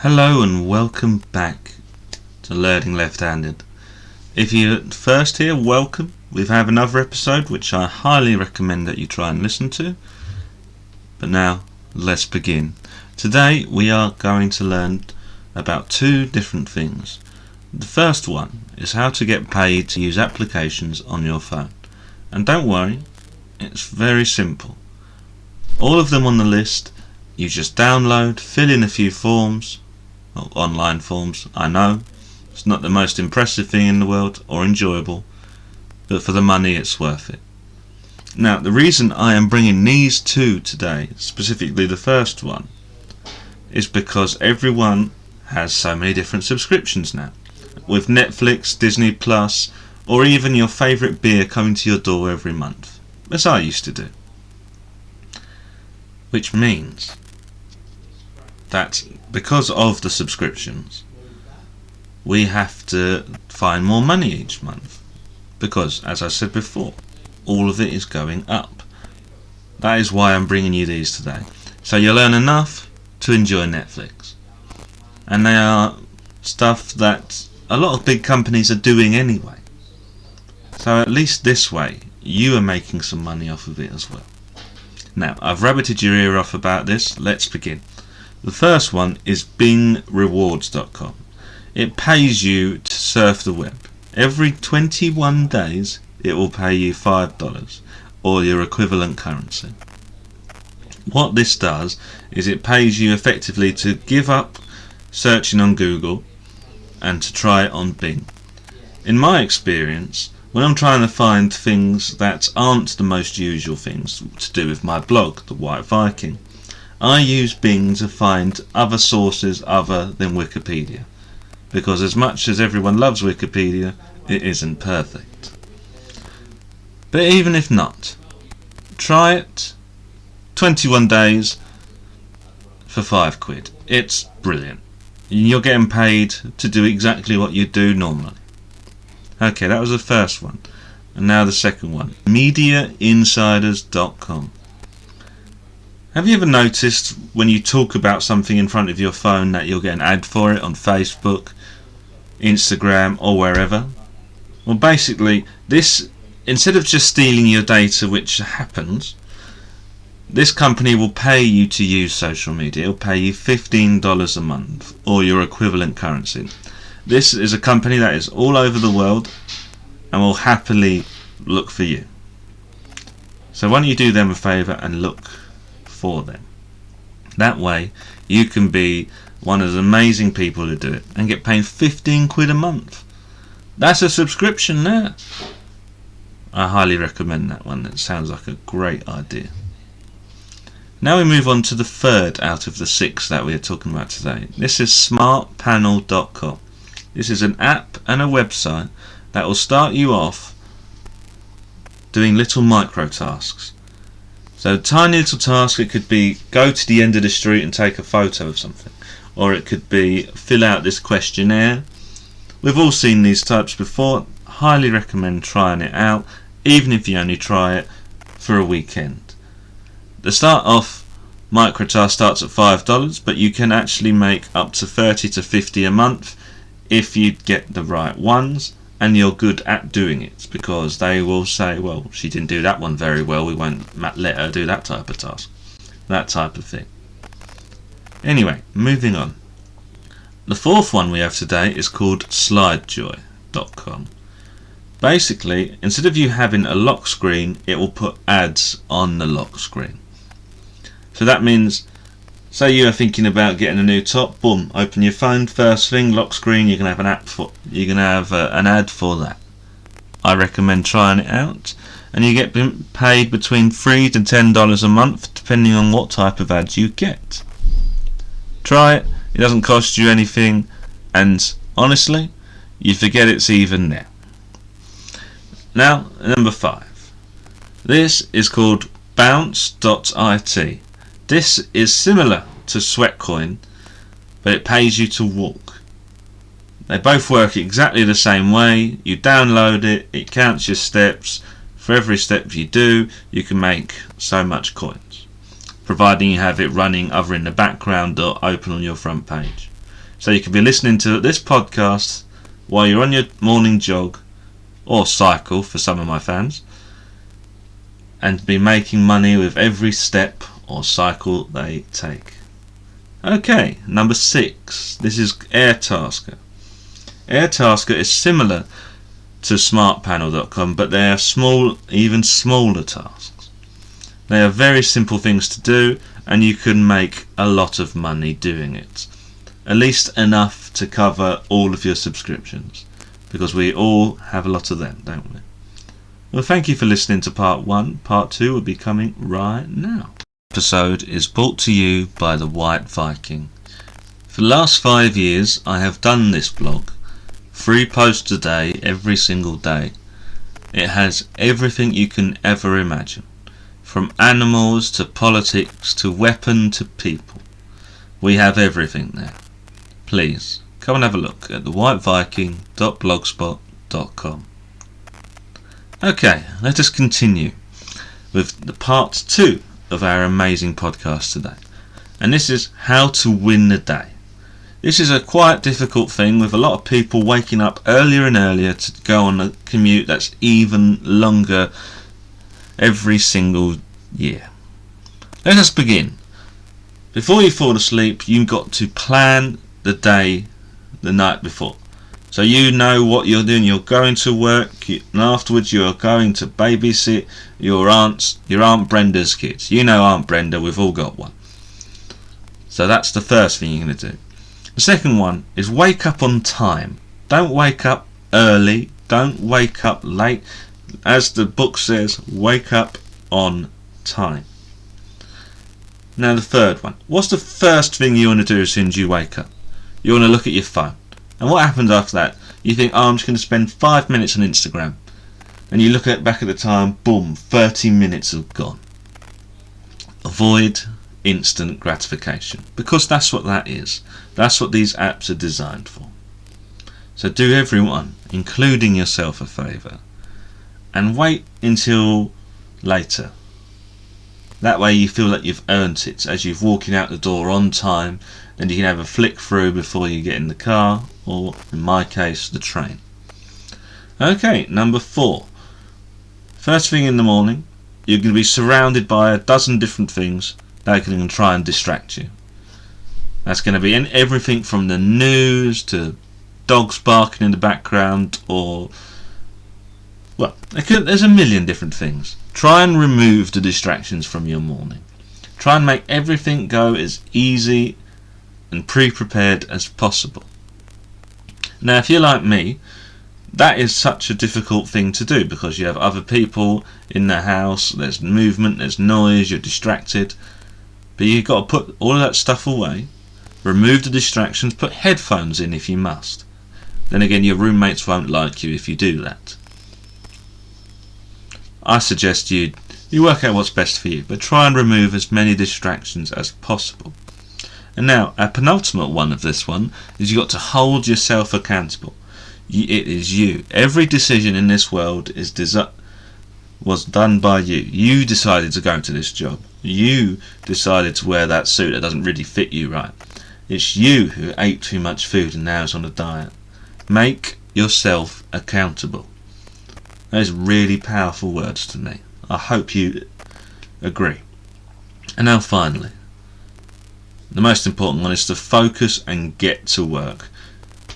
Hello and welcome back to Learning Left-Handed. If you're first here, welcome. We have another episode which I highly recommend that you try and listen to. But now, let's begin. Today we are going to learn about two different things. The first one is how to get paid to use applications on your phone. And don't worry, it's very simple. All of them on the list, you just download, fill in a few forms, online forms. I know it's not the most impressive thing in the world or enjoyable, but for the money it's worth it. Now, the reason I am bringing these two today, specifically the first one, is because everyone has so many different subscriptions now, with Netflix, Disney Plus, or even your favourite beer coming to your door every month, as I used to do. Which means that because of the subscriptions, we have to find more money each month, because, as I said before, all of it is going up. That is why I'm bringing you these today, so you'll earn enough to enjoy Netflix. And they are stuff that a lot of big companies are doing anyway, so at least this way you are making some money off of it as well. Now, I've rabbited your ear off about this. Let's begin. The first one is BingRewards.com. It pays you to surf the web. Every 21 days it will pay you $5 or your equivalent currency. What this does is it pays you effectively to give up searching on Google and to try it on Bing. In my experience, when I'm trying to find things that aren't the most usual things to do with my blog, The White Viking, I use Bing to find other sources other than Wikipedia, because as much as everyone loves Wikipedia, it isn't perfect. But even if not, try it. 21 days for £5. It's brilliant. You're getting paid to do exactly what you do normally. Okay, that was the first one. And now the second one. MediaInsiders.com. Have you ever noticed when you talk about something in front of your phone that you'll get an ad for it on Facebook, Instagram, or wherever? Well, basically, this, instead of just stealing your data, which happens, this company will pay you to use social media. It'll pay you $15 a month, or your equivalent currency. This is a company that is all over the world and will happily look for you. So why don't you do them a favour and look for them? That way you can be one of the amazing people who do it and get paid £15 a month. That's a subscription there. I highly recommend that one. It sounds like a great idea. Now we move on to the third out of the six that we are talking about today. This is smartpanel.com. This is an app and a website that will start you off doing little micro tasks. So tiny little task, it could be go to the end of the street and take a photo of something, or it could be fill out this questionnaire. We've all seen these types before. Highly recommend trying it out, even if you only try it for a weekend. The start off micro task starts at $5, but you can actually make up to 30 to 50 a month if you get the right ones and you're good at doing it, because they will say, well, she didn't do that one very well, we won't let her do that type of task, that type of thing. Anyway, moving on. The fourth one we have today is called slidejoy.com. Basically, instead of you having a lock screen, it will put ads on the lock screen. So that means, say you are thinking about getting a new top, boom, open your phone, first thing, lock screen, you can have an ad for that. I recommend trying it out, and you get paid between $3 to $10 a month depending on what type of ads you get. Try it, it doesn't cost you anything, and honestly, you forget it's even there. Now, number 5. This is called bounce.it. This is similar to Sweatcoin, but it pays you to walk. They both work exactly the same way. You download it, it counts your steps. For every step you do, you can make so much coins, providing you have it running either in the background or open on your front page. So you can be listening to this podcast while you're on your morning jog or cycle for some of my fans, and be making money with every step or cycle they take. Okay, number 6. This is Airtasker. Airtasker is similar to smartpanel.com, but they are small, even smaller tasks. They are very simple things to do, and you can make a lot of money doing it. At least enough to cover all of your subscriptions, because we all have a lot of them, don't we? Well, thank you for listening to part 1. Part 2 will be coming right now. This episode is brought to you by the White Viking. For the last 5 years, I have done this blog. 3 posts a day, every single day. It has everything you can ever imagine, from animals to politics to weapon to people. We have everything there. Please come and have a look at thewhiteviking.blogspot.com. Okay, let us continue with the part 2 of our amazing podcast today. And this is how to win the day. This is a quite difficult thing, with a lot of people waking up earlier and earlier to go on a commute that's even longer every single year. Let us begin. Before you fall asleep, you've got to plan the day the night before. So you know what you're doing. You're going to work, and afterwards you are going to babysit your Aunt Brenda's kids. You know Aunt Brenda, we've all got one. So that's the first thing you're going to do. The second one is wake up on time. Don't wake up early. Don't wake up late. As the book says, wake up on time. Now the third one. What's the first thing you want to do as soon as you wake up? You want to look at your phone. And what happens after that? You think, I'm just going to spend 5 minutes on Instagram. And you look back at the time, boom, 30 minutes have gone. Avoid instant gratification, because that's what that is. That's what these apps are designed for. So do everyone, including yourself, a favour, and wait until later. That way you feel like you've earned it as you're walking out the door on time, and you can have a flick through before you get in the car, or in my case, the train. Okay, number 4. First thing in the morning, you're going to be surrounded by a dozen different things that can try and distract you. That's going to be everything from the news to dogs barking in the background, or, well, there's a million different things. Try and remove the distractions from your morning. Try and make everything go as easy and pre-prepared as possible. Now, if you're like me, that is such a difficult thing to do, because you have other people in the house, there's movement, there's noise, you're distracted. But you've got to put all of that stuff away, remove the distractions, put headphones in if you must. Then again, your roommates won't like you if you do that. I suggest you work out what's best for you, but try and remove as many distractions as possible. And now, our penultimate one of this one is you've got to hold yourself accountable. It is you. Every decision in this world was done by you. You decided to go to this job. You decided to wear that suit that doesn't really fit you right. It's you who ate too much food and now is on a diet. Make yourself accountable. Those are really powerful words to me. I hope you agree. And now finally, the most important one is to focus and get to work.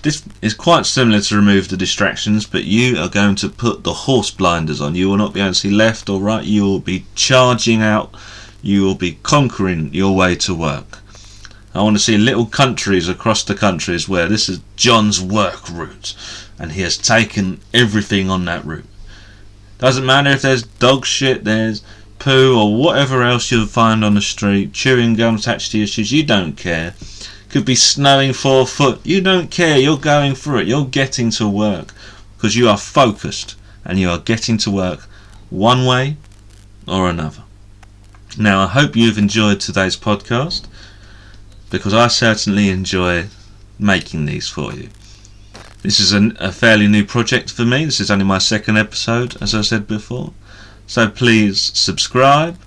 This is quite similar to remove the distractions, but you are going to put the horse blinders on. You will not be able to see left or right. You will be charging out. You will be conquering your way to work. I want to see little countries across the countries where this is John's work route, and he has taken everything on that route. Doesn't matter if there's dog shit, there's poo, or whatever else you'll find on the street, chewing gum attached to your shoes, you don't care. Could be snowing 4 foot, you don't care, you're going through it, you're getting to work, because you are focused, and you are getting to work one way or another. Now, I hope you've enjoyed today's podcast, because I certainly enjoy making these for you. This is a fairly new project for me. This is only my 2nd episode, as I said before. So please subscribe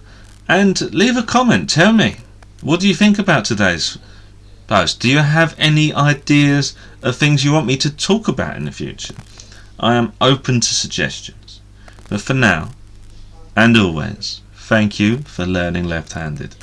and leave a comment. Tell me, what do you think about today's post. Do you have any ideas of things you want me to talk about in the future? I am open to suggestions. But for now, and always, thank you for learning left-handed.